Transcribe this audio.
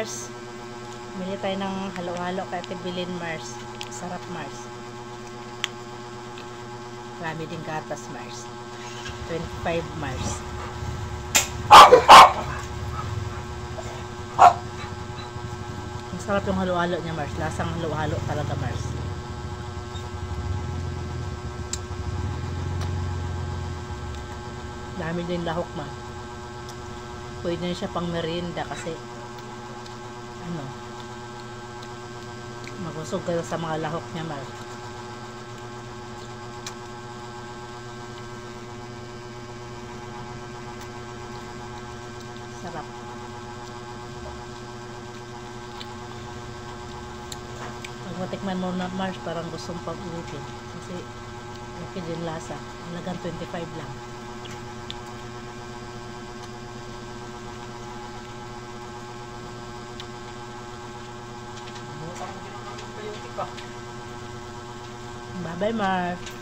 Mars. Bili tayo ng halo-halo kay Ate Bilin, Mars. Sarap, Mars. Marami din gatas, Mars. 25, Mars. Masarap yung halo-halo niya, Mars. Lasang halo-halo talaga, Mars. Dami din lahok, Mars. Pwede na siya pang merienda kasi ano, magusog ka sa mga lahok niya, Mars. Sarap. Pag matikman mo na, Mars, parang gustong pag-ulitin kasi okay din lasa. Halagang 25 lang. Bye-bye, Mars.